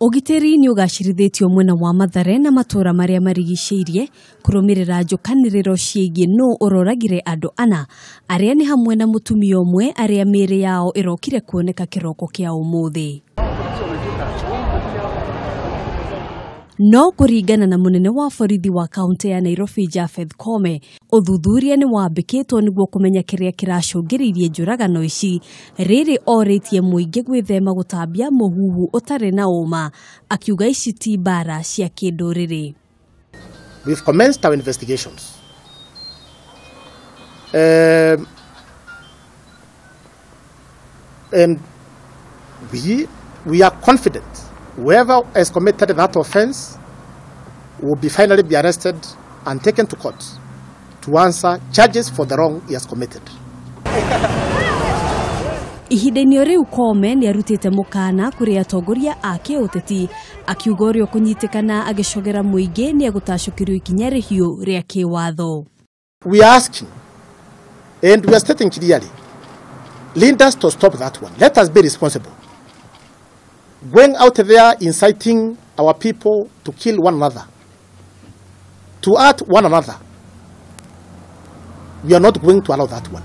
Ugiteri ni ugashirithitio mwena wa Mathare na matuura maria marigicĩirie kurumirira njukaniriro ciĩgie no uroragire andu ana aria ni hamwe na mutumia umwe aria mĩĩrĩ yao irokire kuoneka kiroko kia umuthi. No kuringana na munene wa borithi wa kaunti ya Nairobi Japheth Koome, uthuthuria ni wambikitwo niguo kumenya kiria kiracungiriirie njuragano ici riri oritie muingi gwithema gutambia muhuhu utare na uma, akiuga ici ti bara cia kinduriri. We've commenced our investigations. And we are confident whoever has committed that offense will be finally be arrested and taken to court to answer charges for the wrong he has committed. Ihinda-inĩ riu Koome ni arutite mukana kuri atongoria ake uteti, akiuga uria kunyitikana agicogera muingi ni agutacukirio ikinya rihiu ria kiwatho. We are asking and we are stating clearly, leaders to stop that one. Let us be responsible. Going out there inciting our people to kill one another, to hurt one another, we are not going to allow that one.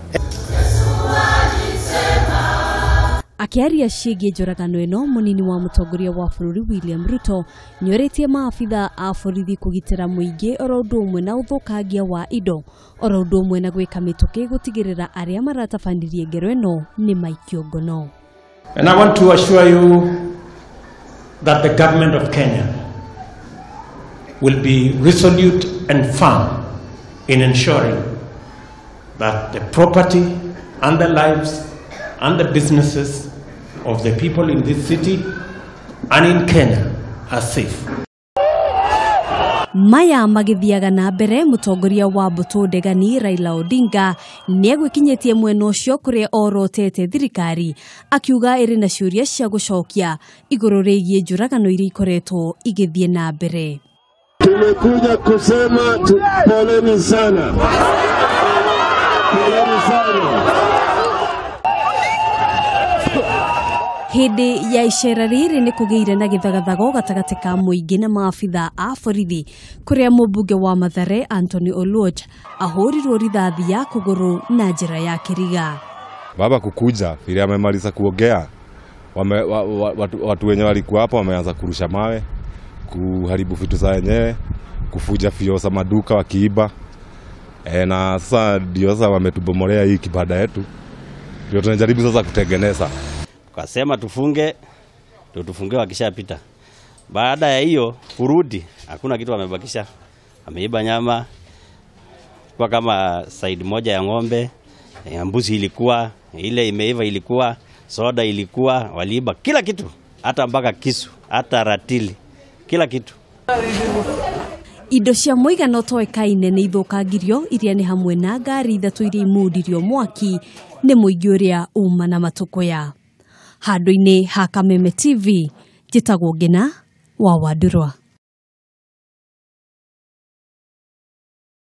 Akiaria ciĩgie njũragano ĩno, munini wa mũtongoria wa bũrũri William Ruto nĩoritie maabitha a borithi kũgitĩra mũingĩ oro ũndũ ũmwe na ũthũkangia wa indo, oro ũndũ ũmwe na gwĩka mĩtũkĩ gũtigĩrĩra arĩa maratabanirie ngero ĩno nĩ maikio ngono. And I want to assure you that the government of Kenya will be resolute and firm in ensuring that the property and the lives and the businesses of the people in this city and in Kenya are safe. Maya magithiaga na mbere mutongoria wa mbutu ndegani Raila Odinga ni egwikinyitie mwena ucio kuria orotete thirikari, akiuga iri na ciuria cia gucokia iguru rigie njuragano iria ikoretwo igithie na mbere. Tumekuja kusema poleni sana. Poleni sana. Hindi ya icera riri ni kugeire na githagathago gatagati ka muingi na maabitha a borithi kuria mubunge wa Mathare Anthony Oluoch ahurirwo rithathi ya kuguru na njira ya kiriga. Baba kukuja vile amemaliza kuongea, watu wenye walikuwa hapo wameanza kurusha mawe, kuharibu vitu za wenyewe, kufuja fiosa maduka wakiiba. Na sasa ndio sasa wametubomolea hii kibanda yetu. Ndio tunajaribu sasa kutengeneza. Kasema tufunge, ndio tufunge wakishapita. Baada ya hiyo kurudi, hakuna kitu wamebakisha. Ameiba nyama kwa kama side moja ya ng'ombe, ya mbuzi ilikuwa, ile imeiva ilikuwa, soda ilikuwa, waliiba kila kitu, hata mpaka kisu, hata ratili, kila kitu. Indo cia muigana utoikaine ni ithukangirio iria ni hamwe na ngari ithatu iria imundirio mwaki ni muingi uria uma na matukoya. Handu-ini ha Kameme TV, njitagwo Ngina wa Wandurwa.